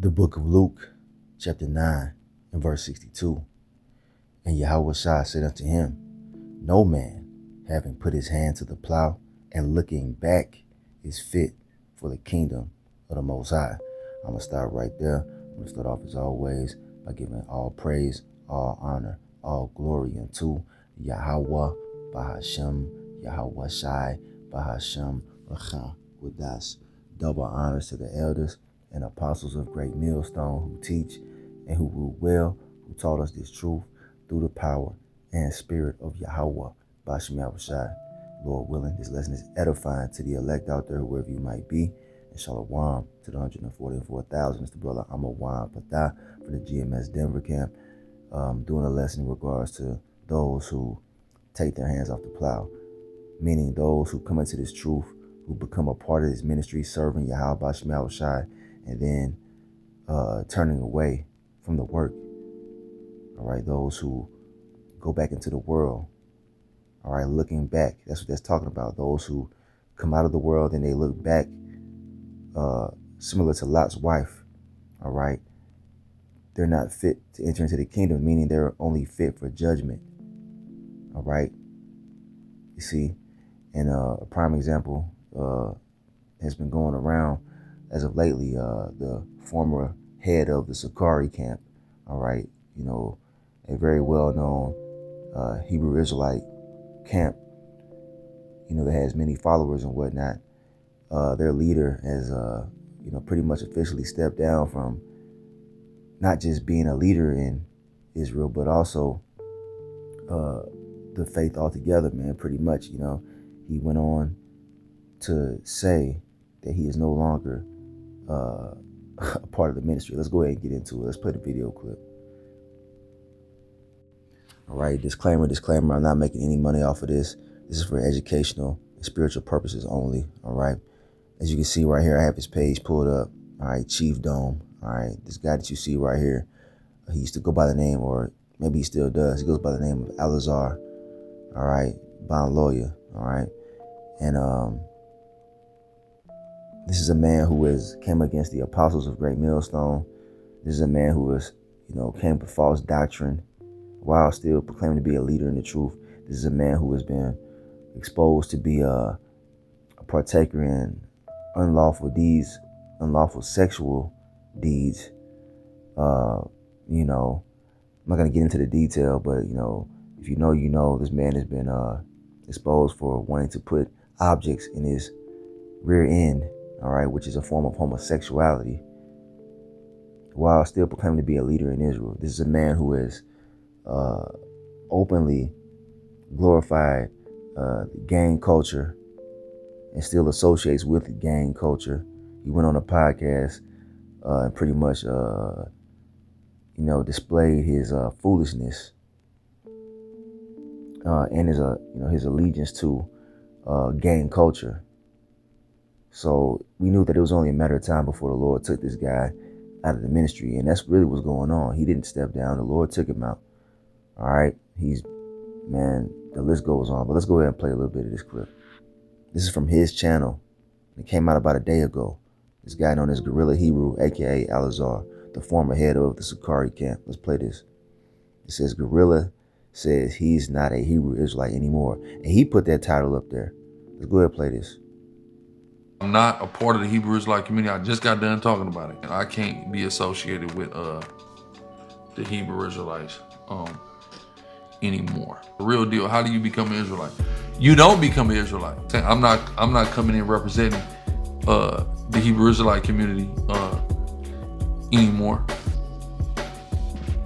The book of Luke, chapter 9, and verse 62. And Yahushua said unto him, No man, having put his hand to the plow and looking back, is fit for the kingdom of the Most High. I'm going to start right there. I'm going to start off as always by giving all praise, all honor, all glory unto Yahweh, Bahashem, Yahweh Shai, Bahashem, Racham, Qudas. Double honors to the elders and apostles of Great Millstone who teach and who rule well, who taught us this truth through the power and spirit of Yahweh, Bashem Yahushai. Lord willing, this lesson is edifying to the elect out there, wherever you might be. And Shalom to the 144,000. It's the brother Amawam Patah from the GMS Denver camp, doing a lesson in regards to those who take their hands off the plow, meaning those who come into this truth, who become a part of this ministry, serving Yahweh Bashem Yahushai, and then turning away from the work. All right, those who go back into the world. All right, looking back. That's what that's talking about. Those who come out of the world and they look back, similar to Lot's wife. All right, they're not fit to enter into the kingdom, meaning they're only fit for judgment. All right, you see, and a prime example has been going around as of lately. The former head of the Sakari camp. All right, you know, a very well-known Hebrew Israelite camp, you know, that has many followers and whatnot. Their leader has, you know, pretty much officially stepped down from not just being a leader in Israel, but also the faith altogether, man. Pretty much, you know, he went on to say that he is no longer a part of the ministry. Let's go ahead and get into it. Let's play the video clip. All right, disclaimer, I'm not making any money off of this. This is for educational and spiritual purposes only. All right, as you can see right here, I have his page pulled up. All right, Chief Dome. All right, this guy that you see right here, he used to go by the name, or maybe he still does. He goes by the name of Elazar. All right, bond lawyer. All right, and this is a man who came against the apostles of Great Millstone. This is a man who came with false doctrine while still proclaiming to be a leader in the truth. This is a man who has been exposed to be a partaker in unlawful deeds, unlawful sexual deeds. I'm not going to get into the detail, but, if you know, this man has been exposed for wanting to put objects in his rear end, all right, which is a form of homosexuality, while still proclaiming to be a leader in Israel. This is a man who is openly glorified gang culture and still associates with gang culture. He went on a podcast and pretty much displayed his foolishness and his allegiance to gang culture. So we knew that it was only a matter of time before the Lord took this guy out of the ministry, and that's really what's going on. He didn't step down. The Lord took him out. All right, the list goes on, but let's go ahead and play a little bit of this clip. This is from his channel. It came out about a day ago. This guy known as Gorilla Hebrew, aka Elazar, the former head of the Sakari camp. Let's play this. It says, Gorilla says he's not a Hebrew Israelite anymore, and he put that title up there. Let's go ahead and play this. I'm not a part of the Hebrew Israelite community. I just got done talking about it. I can't be associated with the Hebrew Israelites anymore. The real deal. How do you become an Israelite? You don't become an Israelite. I'm not coming in representing the Hebrew Israelite community anymore.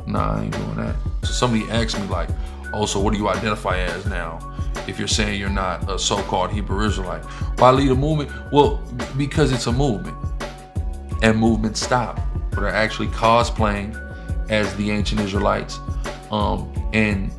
Nah, I ain't doing that. So somebody asked me like, oh, so what do you identify as now if you're saying you're not a so-called Hebrew Israelite? Why lead a movement? Well, because it's a movement, and movements stop. But they're actually cosplaying as the ancient Israelites, and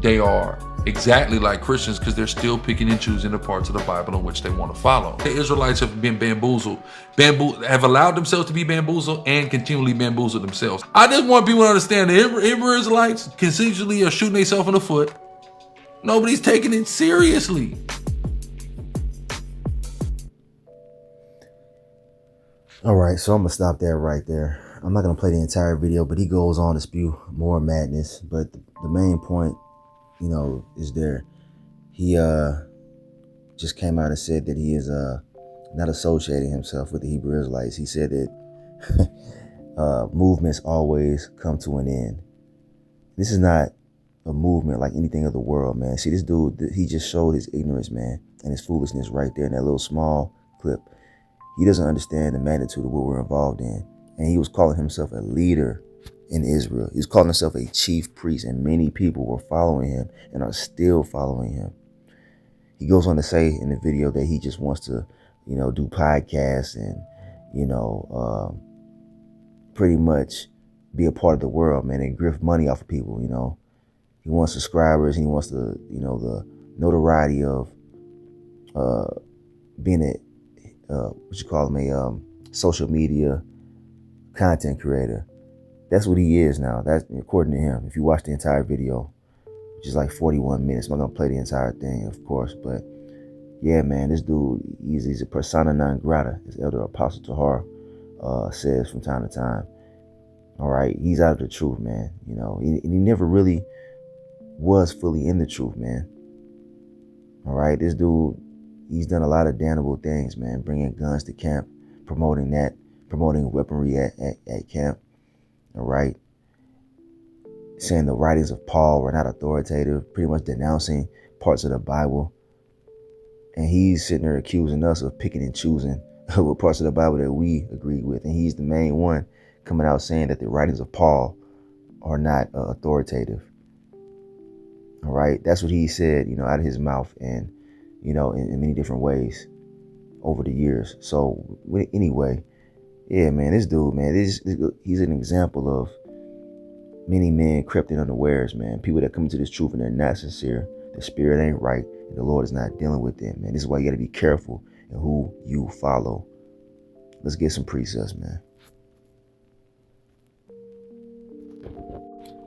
they are exactly like Christians because they're still picking and choosing the parts of the Bible in which they want to follow. The Israelites have been bamboozled, have allowed themselves to be bamboozled and continually bamboozle themselves. I just want people to understand the Hebrew Israelites consensually are shooting themselves in the foot. Nobody's taking it seriously. All right, so I'm gonna stop that right there. I'm not going to play the entire video, but he goes on to spew more madness. But the main point, is there. He just came out and said that he is not associating himself with the Hebrew Israelites. He said that movements always come to an end. This is not a movement like anything of the world, man. See, this dude, he just showed his ignorance, man, and his foolishness right there in that little small clip. He doesn't understand the magnitude of what we're involved in. And he was calling himself a leader in Israel. He was calling himself a chief priest, and many people were following him and are still following him. He goes on to say in the video that he just wants to, do podcasts and, pretty much be a part of the world, man, and grift money off of people, He wants subscribers. He wants the notoriety of being a social media content creator. That's what he is now. That's according to him. If you watch the entire video, which is like 41 minutes, I'm not gonna play the entire thing, of course, but yeah, man, this dude, he's a persona non grata, as Elder Apostle Tahar says from time to time. All right, he's out of the truth, man. He never really was fully in the truth, man. All right, this dude, he's done a lot of damnable things, man. Bringing guns to camp, promoting weaponry at camp. All right, saying the writings of Paul were not authoritative, pretty much denouncing parts of the Bible. And he's sitting there accusing us of picking and choosing what parts of the Bible that we agree with. And he's the main one coming out saying that the writings of Paul are not authoritative. All right, that's what he said, out of his mouth, and in many different ways over the years. So anyway, yeah, man, this dude, man, he's an example of many men crept in unawares, man. People that come into this truth and they're not sincere. The spirit ain't right, and the Lord is not dealing with them, man. This is why you got to be careful in who you follow. Let's get some precepts, man.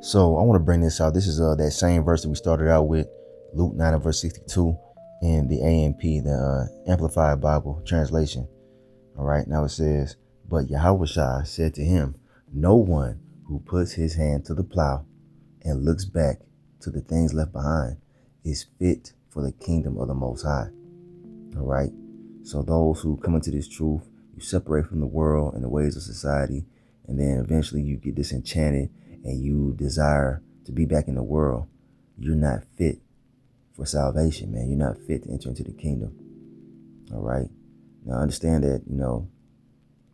So I want to bring this out. This is that same verse that we started out with, Luke 9 and verse 62, in the AMP, the Amplified Bible translation. All right, now it says, "But Yahushua said to him, no one who puts his hand to the plow and looks back to the things left behind is fit for the kingdom of the Most High." All right, so those who come into this truth, you separate from the world and the ways of society, and then eventually you get disenchanted and you desire to be back in the world. You're not fit for salvation, man. You're not fit to enter into the kingdom. All right. Now understand that,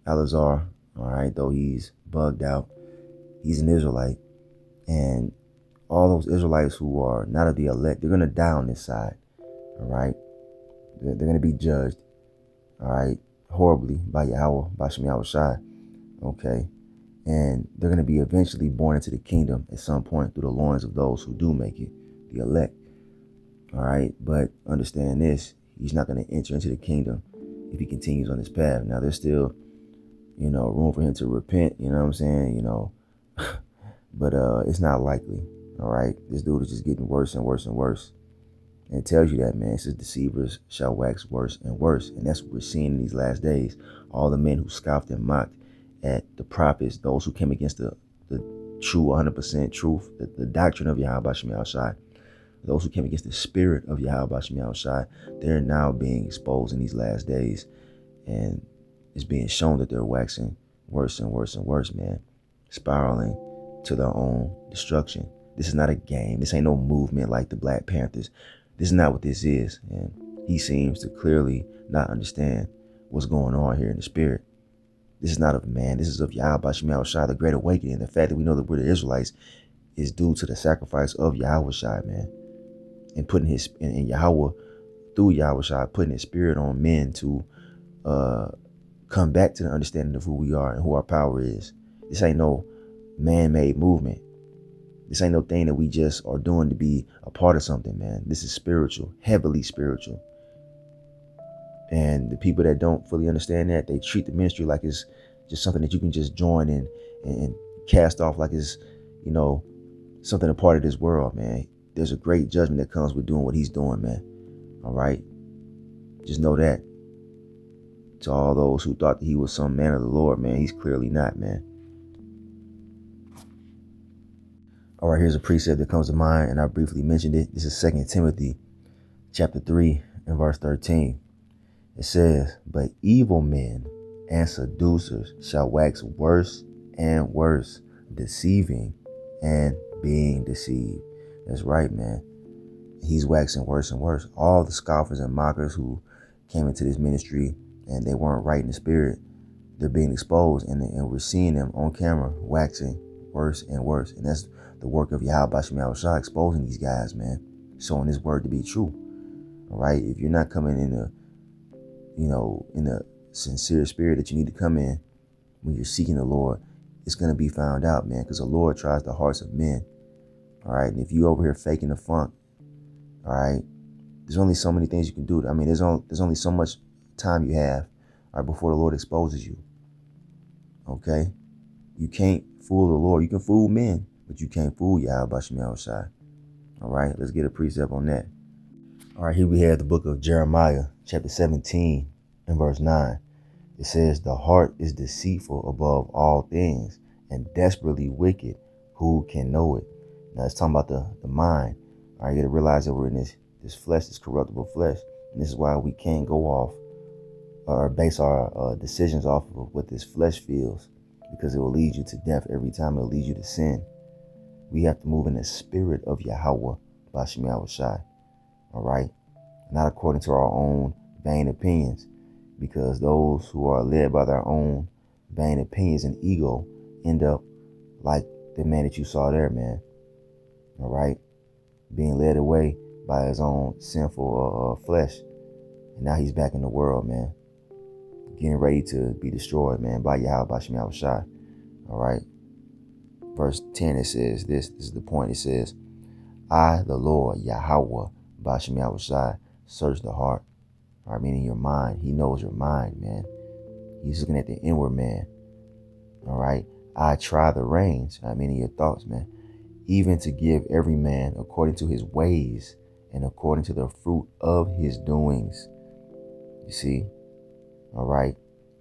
Eleazar, all right, though he's bugged out, he's an Israelite. And all those Israelites who are not of the elect, they're going to die on this side. All right. They're going to be judged, all right, horribly by Yahweh, by Shem Yahushai. Okay. And they're going to be eventually born into the kingdom at some point through the loins of those who do make it, the elect. All right. But understand this, he's not going to enter into the kingdom if he continues on this path. Now, there's still, room for him to repent, you know what I'm saying? But it's not likely. All right. This dude is just getting worse and worse and worse. And it tells you that, man. It says deceivers shall wax worse and worse. And that's what we're seeing in these last days. All the men who scoffed and mocked at the prophets, those who came against the true 100% truth, the doctrine of Yahweh Shem Yahushai, those who came against the spirit of Yahweh Shem Yahushai, they're now being exposed in these last days. And it's being shown that they're waxing worse and worse and worse, man. Spiraling to their own destruction. This is not a game. This ain't no movement like the Black Panthers. This is not what this is. And he seems to clearly not understand what's going on here in the spirit. This is not of man. This is of Yahweh Shem Yahushai, the great awakening. The fact that we know that we're the Israelites is due to the sacrifice of Yahushai, man. And putting his, in Yahweh, through Yahushai, putting his spirit on men to come back to the understanding of who we are and who our power is. This ain't no man-made movement. This ain't no thing that we just are doing to be a part of something, man. This is spiritual, heavily spiritual. And the people that don't fully understand that, they treat the ministry like it's just something that you can just join in and cast off like it's, something a part of this world, man. There's a great judgment that comes with doing what he's doing, man. All right. Just know that. To all those who thought that he was some man of the Lord, man, he's clearly not, man. All right, here's a precept that comes to mind, and I briefly mentioned it. This is 2 Timothy chapter 3 and verse 13. It says, but evil men and seducers shall wax worse and worse, deceiving and being deceived. That's right, man. He's waxing worse and worse. All the scoffers and mockers who came into this ministry and they weren't right in the spirit, they're being exposed, and we're seeing them on camera waxing worse and worse. And that's the work of Yahweh Shem Yahushua, exposing these guys, man, showing his word to be true. All right, if you're not coming in the sincere spirit that you need to come in when you're seeking the Lord, it's going to be found out, man, because the Lord tries the hearts of men. All right, and if you over here faking the funk, all right, there's only so many things you can do. I mean, there's only so much time you have, all right, before the Lord exposes you. Okay, you can't fool the Lord. You can fool men, but you can't fool Yahweh Shem Yahushua. All right, let's get a precept on that. All right, here we have the book of Jeremiah, chapter 17 and verse 9. It says, the heart is deceitful above all things and desperately wicked. Who can know it? Now it's talking about the mind. All right, you got to realize that we're in this flesh, this corruptible flesh. And this is why we can't go off or base our decisions off of what this flesh feels, because it will lead you to death every time. It will lead you to sin. We have to move in the spirit of Yahweh Bashem Yahushai. All right, not according to our own vain opinions, because those who are led by their own vain opinions and ego end up like the man that you saw there, man. All right, being led away by his own sinful flesh, and now he's back in the world, man, getting ready to be destroyed, man, by Yahweh Bashem Yahushai. All right, verse 10, it says this is the point. It says, I, the Lord Yahweh Bashem Yahushai, search the heart. All right, meaning your mind. He knows your mind, man. He's looking at the inward man. All right, I try the reins. I mean, your thoughts, man, even to give every man according to his ways and according to the fruit of his doings. You see? All right,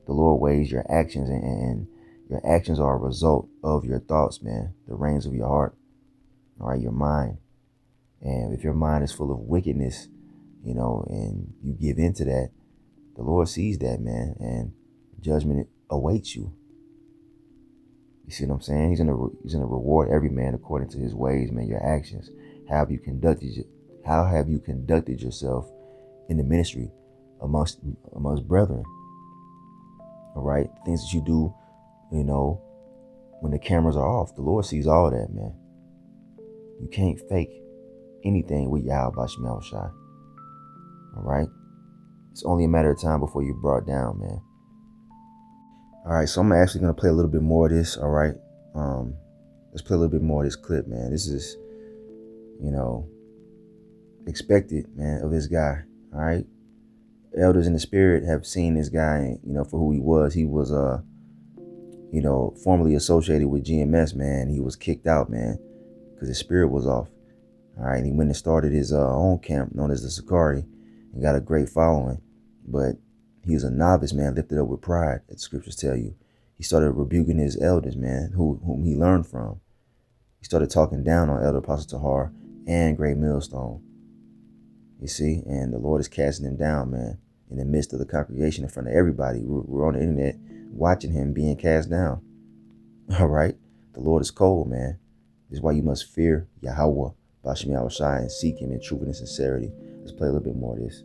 the Lord weighs your actions, and your actions are a result of your thoughts, man, the reins of your heart. All right, your mind. And if your mind is full of wickedness, and you give into that, the Lord sees that, man, and judgment awaits you. You see what I'm saying? He's gonna reward every man according to his ways, man, your actions. How have you conducted yourself in the ministry amongst brethren? All right, things that you do, when the cameras are off, the Lord sees all that, man. You can't fake anything with Yahweh Bashem Yahushai. All right, it's only a matter of time before you're brought down, man. All right, so I'm actually gonna play a little bit more of this. All right, let's play a little bit more of this clip, man. This is, expected, man, of this guy. All right, elders in the spirit have seen this guy, for who he was. He was, formerly associated with GMS, man. He was kicked out, man, because his spirit was off. All right, he went and started his own camp known as the Sakari and got a great following. But he was a novice, man, lifted up with pride, as the scriptures tell you. He started rebuking his elders, man, whom he learned from. He started talking down on Elder Apostle Tahar and Great Millstone. You see, and the Lord is casting him down, man, in the midst of the congregation, in front of everybody. We're on the internet watching him being cast down. All right, the Lord is cold, man. This is why you must fear Yahweh Bashem Yahushai and seek him in truth and sincerity. Let's play a little bit more of this.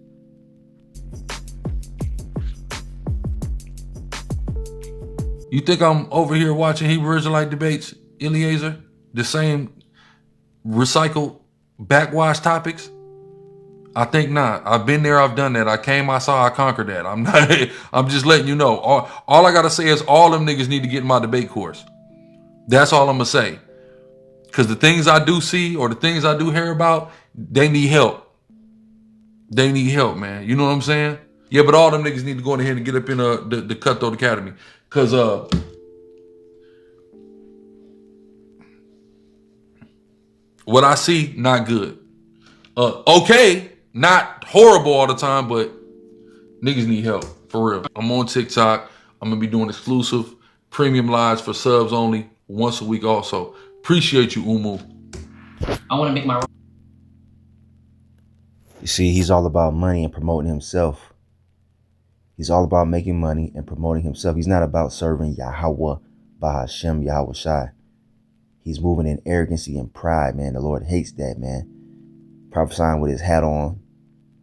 You think I'm over here watching Hebrew Israelite debates, Eliezer? The same recycled, backwash topics? I think not. I've been there. I've done that. I came, I saw, I conquered that. I'm not. I'm just letting you know. All I gotta say is all them niggas need to get in my debate course. That's all I'm gonna say. Because the things I do see or the things I do hear about, they need help. They need help, man. You know what I'm saying? Yeah, but all them niggas need to go ahead and get up in the Cutthroat Academy. Because what I see, not good. Okay, not horrible all the time, but niggas need help, for real. I'm on TikTok. I'm going to be doing exclusive premium lives for subs only once a week also. Appreciate you, Umu. I want to make my. You see, he's all about money and promoting himself. He's all about making money and promoting himself. He's not about serving Yahweh, Bahashem, Yahweh Shai. He's moving in arrogancy and pride, man. The Lord hates that, man. Prophesying with his hat on,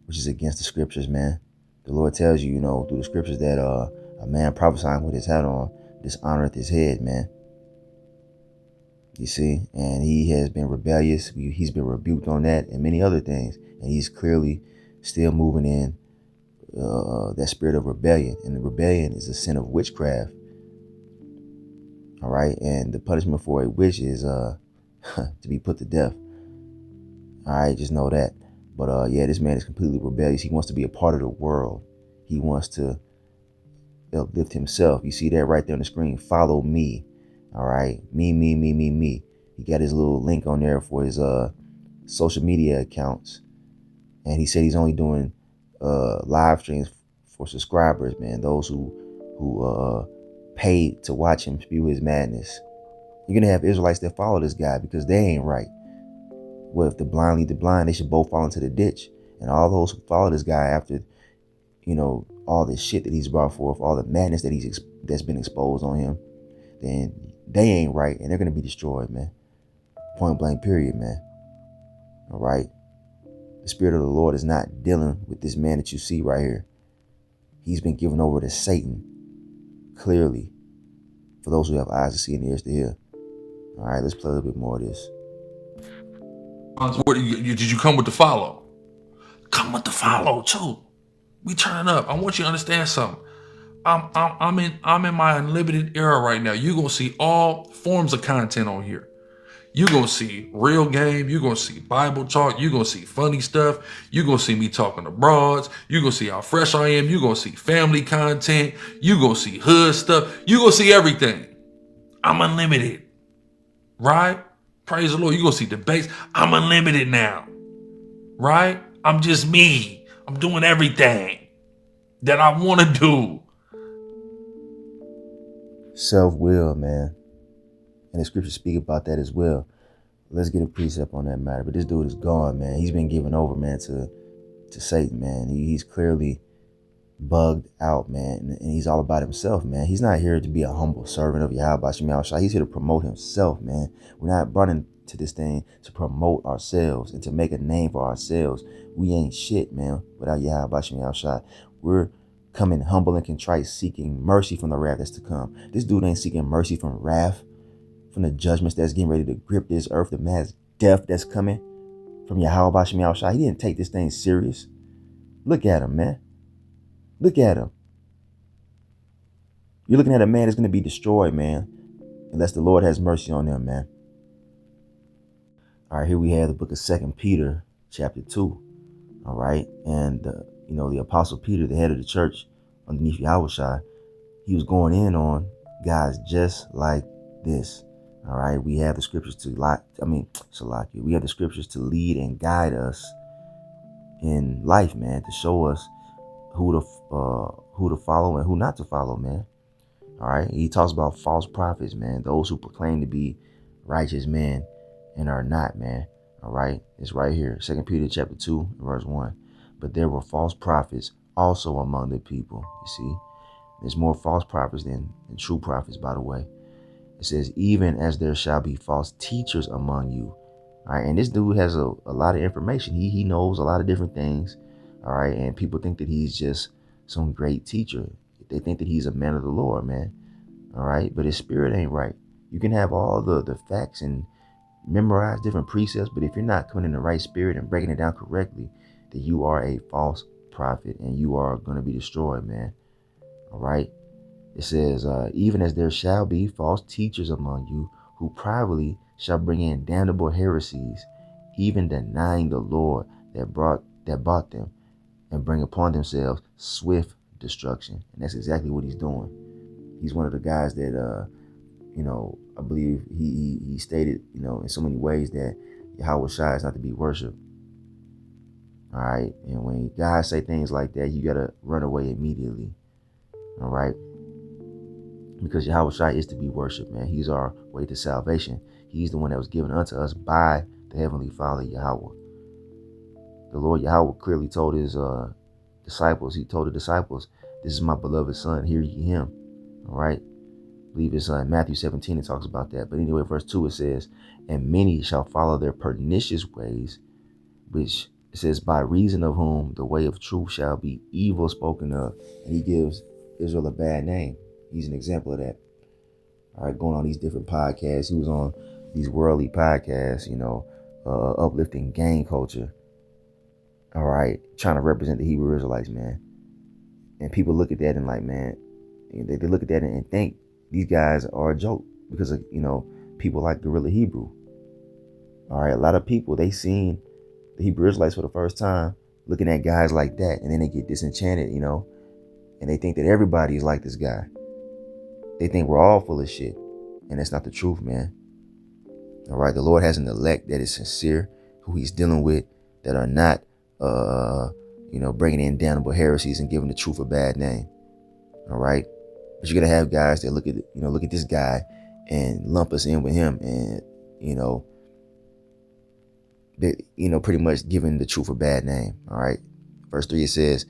which is against the scriptures, man. The Lord tells you, through the scriptures that a man prophesying with his hat on dishonoreth his head, man. You see, and he has been rebellious. He's been rebuked on that and many other things. And he's clearly still moving in that spirit of rebellion. And the rebellion is a sin of witchcraft. All right. And the punishment for a witch is to be put to death. All right. Just know that. But yeah, this man is completely rebellious. He wants to be a part of the world. He wants to uplift himself. You see that right there on the screen. Follow me. All right. Me. He got his little link on there for his social media accounts. And he said he's only doing live streams for subscribers, man. Those who paid to watch him spew his madness. You're going to have Israelites that follow this guy because they ain't right. Well, if the blind lead the blind, they should both fall into the ditch. And all those who follow this guy after, all this shit that he's brought forth, all the madness that that's been exposed on him, then they ain't right and they're going to be destroyed, man. Point blank, period, man. All right. The Spirit of the Lord is not dealing with this man that you see right here. He's been given over to Satan, clearly, for those who have eyes to see and ears to hear. All right, let's play a little bit more of this. Did you come with the follow? Come with the follow too. We turning up. I want you to understand something. I'm in my unlimited era right now. You're gonna see all forms of content on here. You're gonna see real game. You're gonna see Bible talk. You're gonna see funny stuff. You're gonna see me talking to broads. You're gonna see how fresh I am. You're gonna see family content. You're gonna see hood stuff. You're gonna see everything. I'm unlimited. Right? Praise the Lord. You're gonna see debates. I'm unlimited now. Right? I'm just me. I'm doing everything that I want to do. Self-will, man. And the scriptures speak about that as well. Let's get a precept on that matter. But this dude is gone, man. He's been given over, man, to Satan, man. He's clearly bugged out, man. And he's all about himself, man. He's not here to be a humble servant of Yahweh Shem Shai. He's here to promote himself, man. We're not brought into this thing to promote ourselves and to make a name for ourselves. We ain't shit, man, without Yahweh Shem Shai. We're coming humble and contrite, seeking mercy from the wrath that's to come. This dude ain't seeking mercy from wrath, from the judgments that's getting ready to grip this earth, the mass death that's coming from Yahweh Shem Shai. He didn't take this thing serious. Look at him, man. Look at him. You're looking at a man that's going to be destroyed, man, unless the Lord has mercy on them, man. All right, here we have the book of 2 Peter, chapter 2. All right, and the Apostle Peter, the head of the church underneath Yahweh Shai, he was going in on guys just like this. All right, we have the scriptures we have the scriptures to lead and guide us in life, man, to show us who to follow and who not to follow, man. All right, he talks about false prophets, man, those who proclaim to be righteous men and are not, man. All right, it's right here, 2 Peter chapter 2, verse 1. But there were false prophets also among the people. You see, there's more false prophets than true prophets, by the way. It says, even as there shall be false teachers among you. All right, and this dude has a lot of information. He knows a lot of different things. All right, and people think that he's just some great teacher. They think that he's a man of the Lord, man. All right, but his spirit ain't right. You can have all the facts and memorize different precepts, but if you're not coming in the right spirit and breaking it down correctly, then you are a false prophet and you are going to be destroyed, man. All right. It says, even as there shall be false teachers among you who privately shall bring in damnable heresies, even denying the Lord that bought them, and bring upon themselves swift destruction. And that's exactly what he's doing. He's one of the guys that, I believe he stated, in so many ways that Yahweh Shai is not to be worshipped. All right. And when guys say things like that, you got to run away immediately. All right. Because Yahweh Shai is to be worshipped, man. He's our way to salvation. He's the one that was given unto us by the the Heavenly Father, Yahweh. The Lord Yahweh clearly told his disciples, he told the disciples, this is my beloved son, hear ye him. All right. I believe it's Matthew 17, it talks about that. But anyway, verse 2, it says, and many shall follow their pernicious ways, which it says, by reason of whom the way of truth shall be evil spoken of. And he gives Israel a bad name. He's an example of that. All right, going on these different podcasts. He was on these worldly podcasts, uplifting gang culture. All right, trying to represent the Hebrew Israelites, man. And people look at that and like, man, they look at that and think these guys are a joke because of, people like Guerrilla Hebrew. All right, a lot of people, they seen the Hebrew Israelites for the first time looking at guys like that, and then they get disenchanted, and they think that everybody is like this guy. They think we're all full of shit, and that's not the truth, man. All right, the Lord has an elect that is sincere, who he's dealing with, that are not, bringing in damnable heresies and giving the truth a bad name. All right, but you're gonna have guys that look at this guy and lump us in with him, and pretty much giving the truth a bad name. All right, verse 3, it says,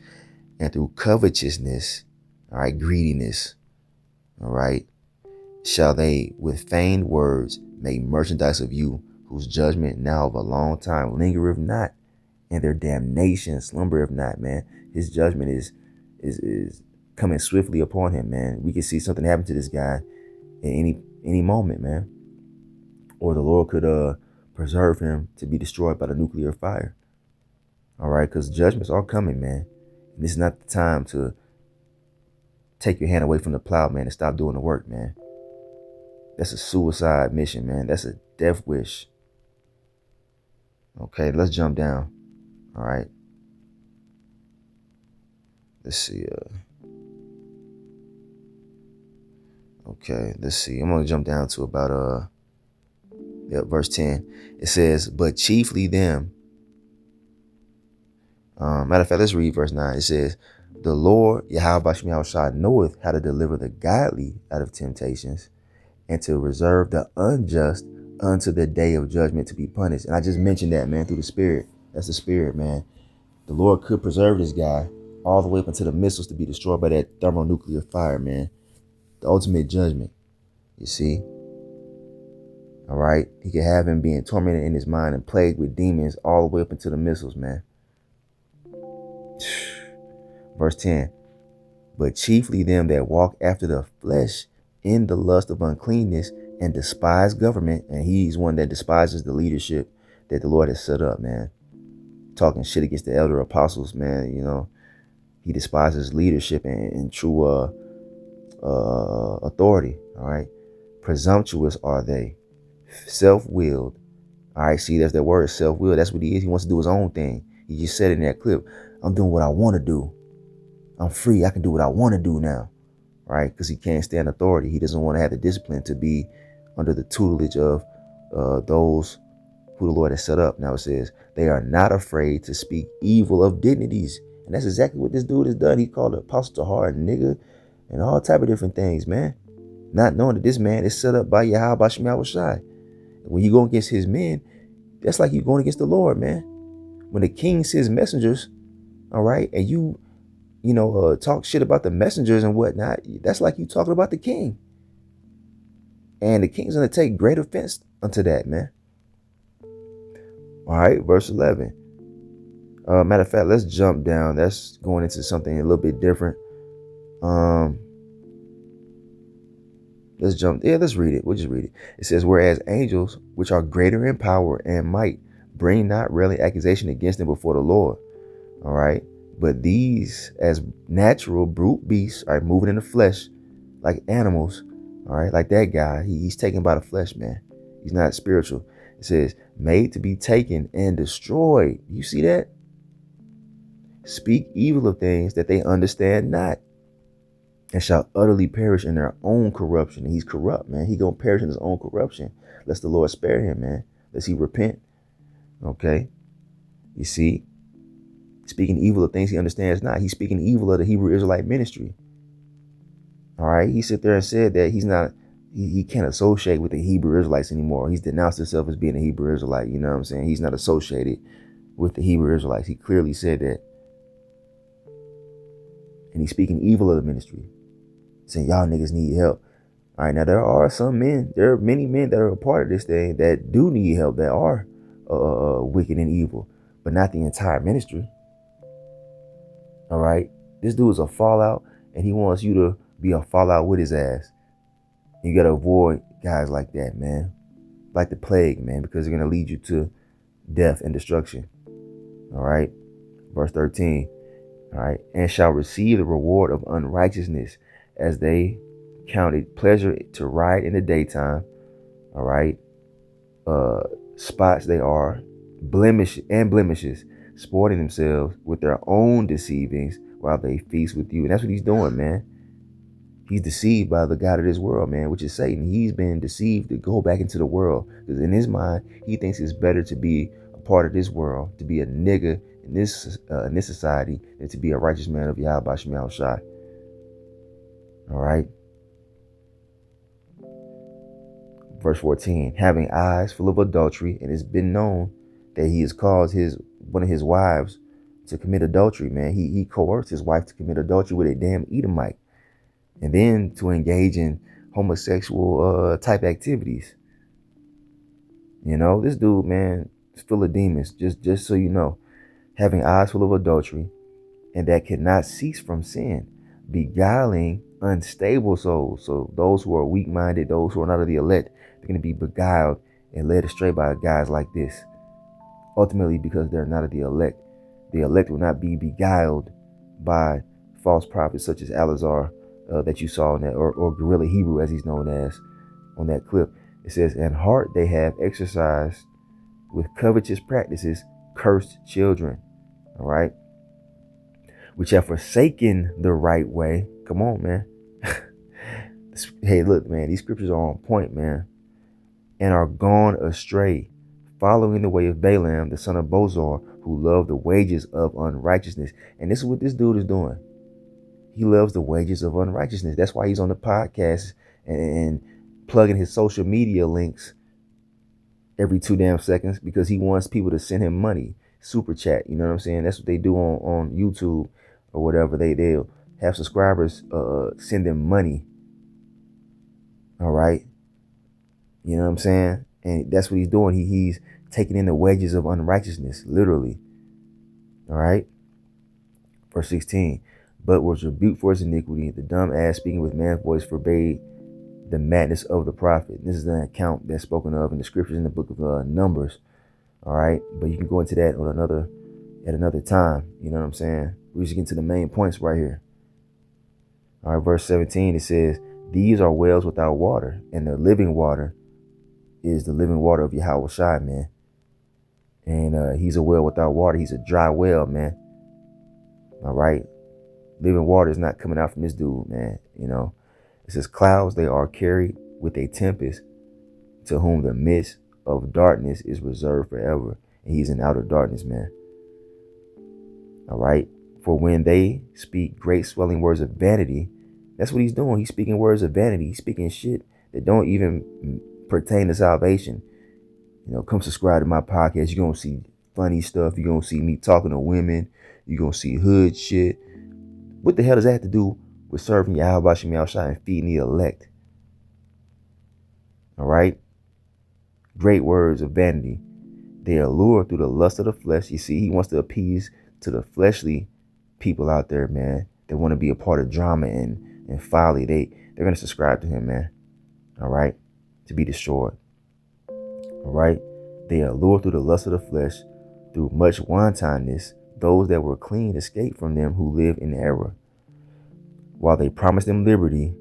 and through covetousness, all right, greediness, all right, shall they with feigned words make merchandise of you, whose judgment now of a long time lingereth not, and their damnation slumbereth not, man. His judgment is coming swiftly upon him, man. We can see something happen to this guy in any moment, man. Or the Lord could preserve him to be destroyed by the nuclear fire. All right, because judgments are coming, man. And this is not the time to take your hand away from the plow, man, and stop doing the work, man. That's a suicide mission, man. That's a death wish. Okay, let's jump down. All right. Let's see. Okay, let's see. I'm going to jump down to about verse 10. It says, but chiefly them. Matter of fact, let's read verse 9. It says, the Lord, Yahweh Shai, knoweth how to deliver the godly out of temptations, and to reserve the unjust unto the day of judgment to be punished. And I just mentioned that, man, through the Spirit. That's the Spirit, man. The Lord could preserve this guy all the way up until the missiles to be destroyed by that thermonuclear fire, man. The ultimate judgment, you see. All right. He could have him being tormented in his mind and plagued with demons all the way up until the missiles, man. Verse 10. But chiefly them that walk after the flesh in the lust of uncleanness and despise government. And he's one that despises the leadership that the Lord has set up, man. Talking shit against the elder apostles, man. He despises leadership and true authority. All right. Presumptuous are they, self-willed. All right. See, that's that word, self-willed. That's what he is. He wants to do his own thing. He just said in that clip, I'm doing what I want to do. I'm free. I can do what I want to do now. Right. Because he can't stand authority. He doesn't want to have the discipline to be under the tutelage of those who the Lord has set up. Now it says they are not afraid to speak evil of dignities. And that's exactly what this dude has done. He called the apostle to hard nigga and all type of different things, man. Not knowing that this man is set up by Yahweh Shai. When you go against his men, that's like you going against the Lord, man. When the king sends messengers, all right, and you talk shit about the messengers and whatnot, that's like you talking about the king. And the king's going to take great offense unto that, man. All right, verse 11. Matter of fact, let's jump down. That's going into something a little bit different. Let's read it. We'll just read it. It says, whereas angels, which are greater in power and might, bring not rarely accusation against them before the Lord. All right. But these, as natural brute beasts, are moving in the flesh like animals. All right. Like that guy. He's taken by the flesh, man. He's not spiritual. It says, made to be taken and destroyed. You see that? Speak evil of things that they understand not, and shall utterly perish in their own corruption. And he's corrupt, man. He gonna perish in his own corruption. Lest the Lord spare him, man. Lest he repent. Okay. You see? Speaking evil of things he understands not. He's speaking evil of the Hebrew Israelite ministry. All right. He sit there and said that he can't associate with the Hebrew Israelites anymore. He's denounced himself as being a Hebrew Israelite. You know what I'm saying? He's not associated with the Hebrew Israelites. He clearly said that. And he's speaking evil of the ministry, saying y'all niggas need help. All right, now there are many men that are a part of this thing that do need help, that are wicked and evil, but not the entire ministry. All right, this dude is a fallout, and he wants you to be a fallout with his ass. You gotta avoid guys like that, man, like the plague, man, because they're gonna lead you to death and destruction. All right, verse 13. All right, and shall receive the reward of unrighteousness, as they counted pleasure to ride in the daytime. All right, spots they are, blemishes, sporting themselves with their own deceivings while they feast with you. And that's what he's doing, man. He's deceived by the God of this world, man, which is Satan. He's been deceived to go back into the world, because in his mind, he thinks it's better to be a part of this world, to be a nigga in this society, than to be a righteous man of Yahweh Shemel Shai. All right. Verse 14, having eyes full of adultery, and it's been known that he has caused one of his wives to commit adultery, man. He coerced his wife to commit adultery with a damn Edomite, and then to engage in homosexual type activities. You know, this dude, man, is full of demons, just so you know. Having eyes full of adultery, and that cannot cease from sin, beguiling unstable souls. So those who are weak-minded, those who are not of the elect, they're going to be beguiled and led astray by guys like this. Ultimately, because they're not of the elect. The elect will not be beguiled by false prophets such as Eleazar that you saw in that, or Gorilla Hebrew, as he's known as, on that clip. It says, and heart they have exercised with covetous practices, cursed children. All right, which have forsaken the right way. Come on, man. Hey, look, man, these scriptures are on point, man. And are gone astray, following the way of Balaam, the son of Bozor, who loved the wages of unrighteousness. And this is what this dude is doing. He loves the wages of unrighteousness. That's why he's on the podcast and plugging his social media links every 2 damn seconds, because he wants people to send him money. Super chat, you know what I'm saying? That's what they do on YouTube or whatever. They'll have subscribers send them money. All right, you know what I'm saying? And that's what he's doing. He's taking in the wages of unrighteousness, literally. All right, verse 16. But was rebuked for his iniquity. The dumb ass speaking with man's voice forbade the madness of the prophet. This is an account that's spoken of in the scriptures in the book of Numbers. All right, but you can go into that at another time. You know what I'm saying? We're just getting to the main points right here. All right, verse 17, it says, these are wells without water, and the living water is the living water of Yahweh Shai, man. And he's a well without water. He's a dry well, man. All right, living water is not coming out from this dude, man. You know, it says, clouds they are carried with a tempest, to whom the mist of darkness is reserved forever, and he's in outer darkness, man. All right, for when they speak great swelling words of vanity, that's what he's doing. He's speaking words of vanity. He's speaking shit that don't even pertain to salvation. You know, come subscribe to my podcast. You're gonna see funny stuff. You're gonna see me talking to women. You're gonna see hood shit. What the hell does that have to do with serving Yahweh Shemel Shai and feeding the elect? All right. Great words of vanity. They allure through the lust of the flesh. You see, he wants to appease to the fleshly people out there, man, that want to be a part of drama and folly. They're going to subscribe to him, man. All right. To be destroyed. All right. They allure through the lust of the flesh, through much wantonness, those that were clean escape from them who live in error. While they promise them liberty,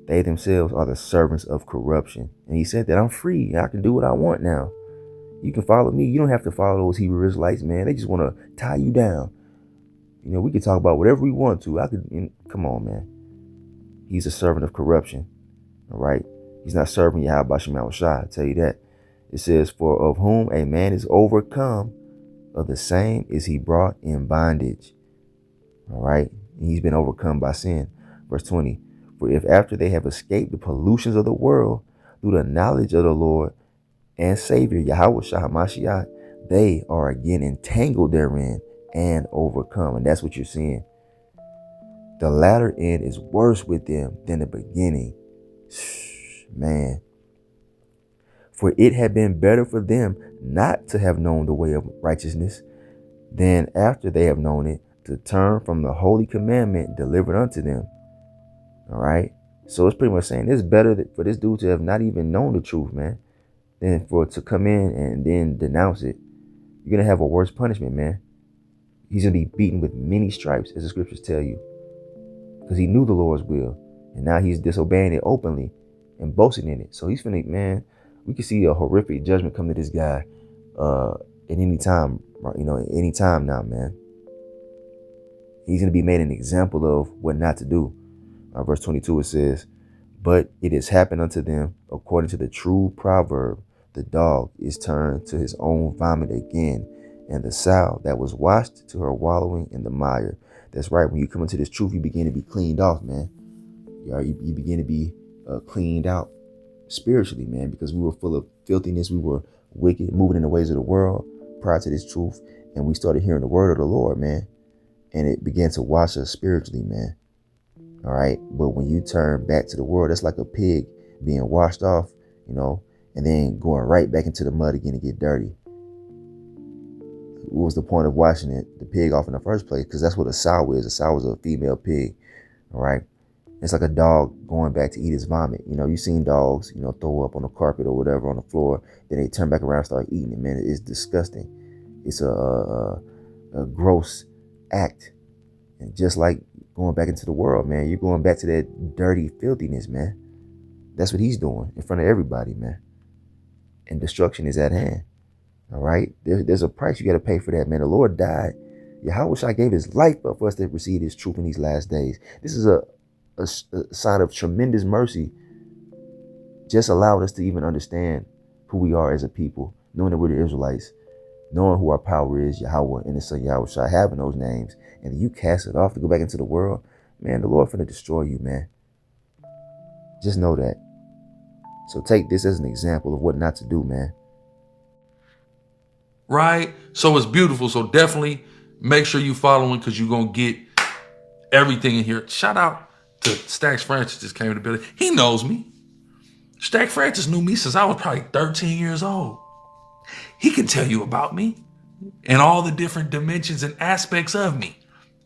they themselves are the servants of corruption. And he said that I'm free. I can do what I want now. You can follow me. You don't have to follow those Hebrew Israelites, man. They just want to tie you down. You know, we can talk about whatever we want to. Come on, man. He's a servant of corruption. All right. He's not serving Yahweh Shemel Shai. I tell you that. It says, for of whom a man is overcome, of the same is he brought in bondage. All right. And he's been overcome by sin. Verse 20. For if after they have escaped the pollutions of the world through the knowledge of the Lord and Savior Yahweh Shah HaMashiach, they are again entangled therein and overcome. And that's what you're seeing. The latter end is worse with them than the beginning. Man. For it had been better for them not to have known the way of righteousness than after they have known it to turn from the holy commandment delivered unto them. All right. So it's pretty much saying it's better for this dude to have not even known the truth, man, than for it to come in and then denounce it. You're going to have a worse punishment, man. He's going to be beaten with many stripes, as the scriptures tell you, because he knew the Lord's will. And now he's disobeying it openly and boasting in it. So he's finna, man, we can see a horrific judgment come to this guy at any time, any time now, man. He's going to be made an example of what not to do. Verse 22, it says, but it has happened unto them according to the true proverb, the dog is turned to his own vomit again, and the sow that was washed to her wallowing in the mire. That's right. When you come into this truth, you begin to be cleaned off, man. You begin to be cleaned out spiritually, man, because we were full of filthiness. We were wicked, moving in the ways of the world prior to this truth. And we started hearing the word of the Lord, man. And it began to wash us spiritually, man. All right. But when you turn back to the world, that's like a pig being washed off, and then going right back into the mud again to get dirty. What was the point of washing the pig off in the first place? Because that's what a sow is. A sow is a female pig. All right. It's like a dog going back to eat his vomit. You've seen dogs, throw up on the carpet or whatever on the floor. Then they turn back around and start eating it, man. It's disgusting. It's a gross act. And just like going back into the world, man, you're going back to that dirty filthiness, man. That's what he's doing in front of everybody, man. And destruction is at hand. All right. There's a price you got to pay for that, man. The Lord died. Yahweh Shai gave his life up for us to receive his truth in these last days. This is a sign of tremendous mercy, just allowing us to even understand who we are as a people, knowing that we're the Israelites, knowing who our power is, Yahweh and his son Yahweh Shai, having those names, and you cast it off to go back into the world, man, the Lord finna destroy you, man. Just know that. So take this as an example of what not to do, man. Right? So it's beautiful. So definitely make sure you following, because you're going to get everything in here. Shout out to Stacks Francis, just came to the building. He knows me. Stack Francis knew me since I was probably 13 years old. He can tell you about me and all the different dimensions and aspects of me.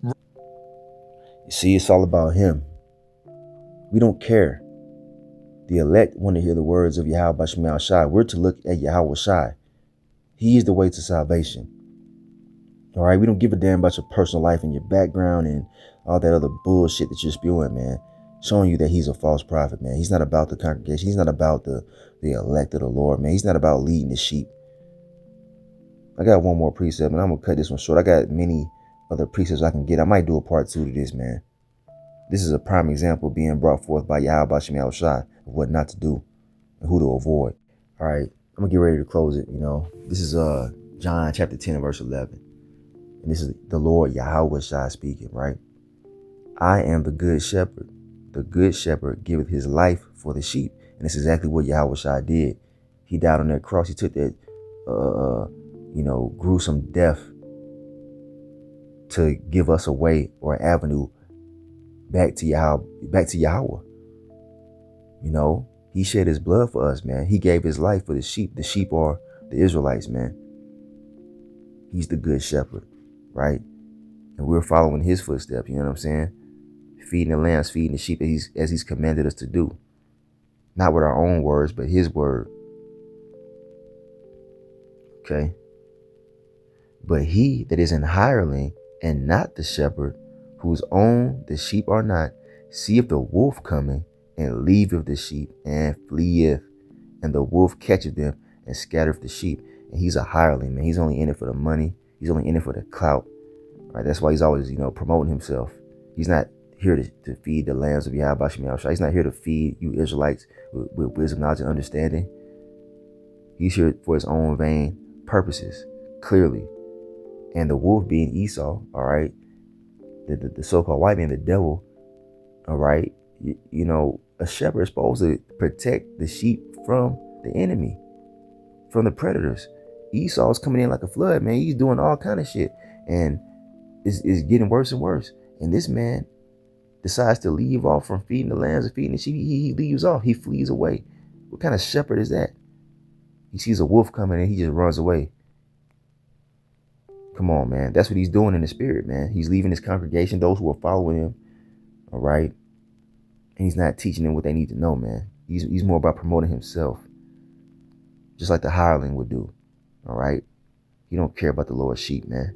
You see, it's all about him. We don't care. The elect want to hear the words of Yahweh Bashmiel Shai. We're to look at Yahweh Shai. He is the way to salvation. All right, we don't give a damn about your personal life and your background and all that other bullshit that you're spewing, man. Showing you that he's a false prophet, man. He's not about the congregation. He's not about the elect of the Lord, man. He's not about leading the sheep. I got one more precept, and I'm going to cut this one short. I got many other precepts I can get. I might do a part 2 to this, man. This is a prime example being brought forth by Yahweh Bashmiel Shai of what not to do and who to avoid. All right, I'm going to get ready to close it, This is John chapter 10 and verse 11. And this is the Lord Yahweh Shai speaking, right? I am the good shepherd. The good shepherd giveth his life for the sheep. And that's exactly what Yahweh Shai did. He died on that cross. He took that, gruesome death to give us a way or an avenue back to Yahweh. He shed his blood for us, man. He gave his life for the sheep. The sheep are the Israelites, man. He's the good shepherd, right? And we're following his footsteps, you know what I'm saying? Feeding the lambs, feeding the sheep as he's commanded us to do. Not with our own words, but his word. Okay. But he that is an hireling and not the shepherd, whose own the sheep are not, seeth the wolf coming, and leaveth the sheep, and fleeth. And the wolf catcheth them, and scattereth the sheep. And he's a hireling, man. He's only in it for the money. He's only in it for the clout. Right? That's why he's always, promoting himself. He's not here to feed the lambs of Yahweh Bashmiel Shai. He's not here to feed you Israelites with wisdom, knowledge, and understanding. He's here for his own vain purposes, clearly. And the wolf being Esau, all right, the so-called white man, the devil, all right, You know, a shepherd is supposed to protect the sheep from the enemy, from the predators. Esau's coming in like a flood, man. He's doing all kind of shit, and it's getting worse and worse. And this man decides to leave off from feeding the lambs and feeding the sheep. He leaves off. He flees away. What kind of shepherd is that? He sees a wolf coming and he just runs away. Come on, man. That's what he's doing in the spirit, man. He's leaving his congregation, those who are following him, all right? And he's not teaching them what they need to know, man. He's more about promoting himself, just like the hireling would do, all right? He don't care about the Lord's sheep, man.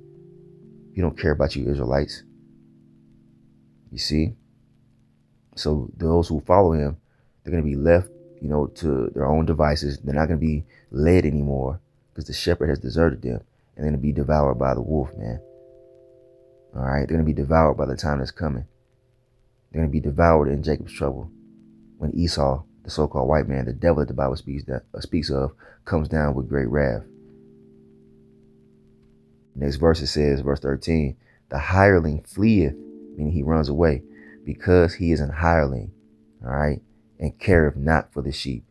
He don't care about you Israelites. You see? So those who follow him, they're going to be left, you know, to their own devices. They're not going to be led anymore because the shepherd has deserted them. And they're going to be devoured by the wolf, man. All right? They're going to be devoured by the time that's coming. They're going to be devoured in Jacob's trouble. When Esau, the so-called white man, the devil that the Bible speaks of, comes down with great wrath. Next verse it says, verse 13, the hireling fleeth, meaning he runs away, because he is an hireling, all right, and careth not for the sheep.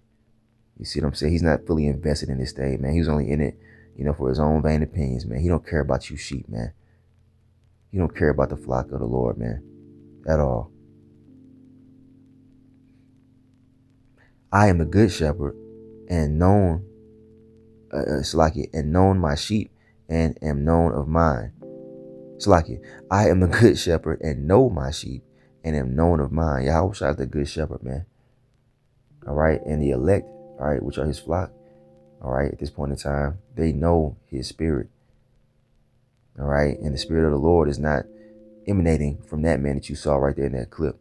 You see what I'm saying? He's not fully invested in this thing, man. He's only in it, you know, for his own vain opinions, man. He don't care about you sheep, man. He don't care about the flock of the Lord, man, at all. I am the good shepherd, and known, and known my sheep, and am known of mine. I am the good shepherd, and know my sheep, and am known of mine. Yahushua is the good shepherd, man. All right, and the elect, all right, which are his flock, all right, at this point in time, they know his spirit. All right, and the spirit of the Lord is not emanating from that man that you saw right there in that clip.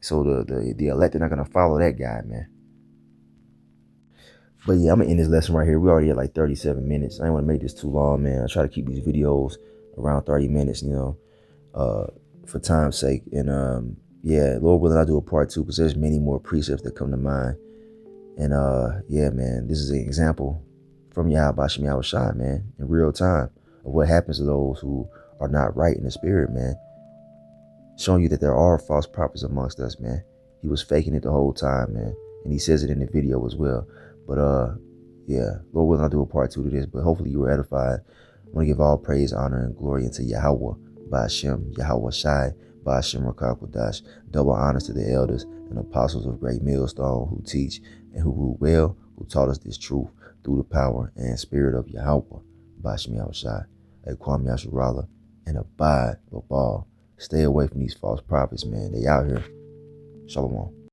So the elect are not going to follow that guy, man. But yeah, I'm going to end this lesson right here. We already at like 37 minutes. I don't want to make this too long, man. I try to keep these videos around 30 minutes, you know, for time's sake. And yeah, Lord willing, I'll do a part 2 because there's many more precepts that come to mind. And yeah, man, this is an example from Yahweh Shem Yahushua, man, in real time of what happens to those who are not right in the spirit, man. Showing you that there are false prophets amongst us, man. He was faking it the whole time, man. And he says it in the video as well. But yeah, Lord willing, I'll do a part 2 to this. But hopefully you were edified. I want to give all praise, honor, and glory unto Yahweh, Ba'ashem, Yahweh Shai, Ba'ashem Rakakwadash. Double honors to the elders and apostles of Great Millstone who teach and who rule well, who taught us this truth through the power and spirit of Yahweh, Ba'ashem Yahweh Shai, Kwame Yasharala, and abide, Babal. Stay away from these false prophets, man. They out here. Shalom.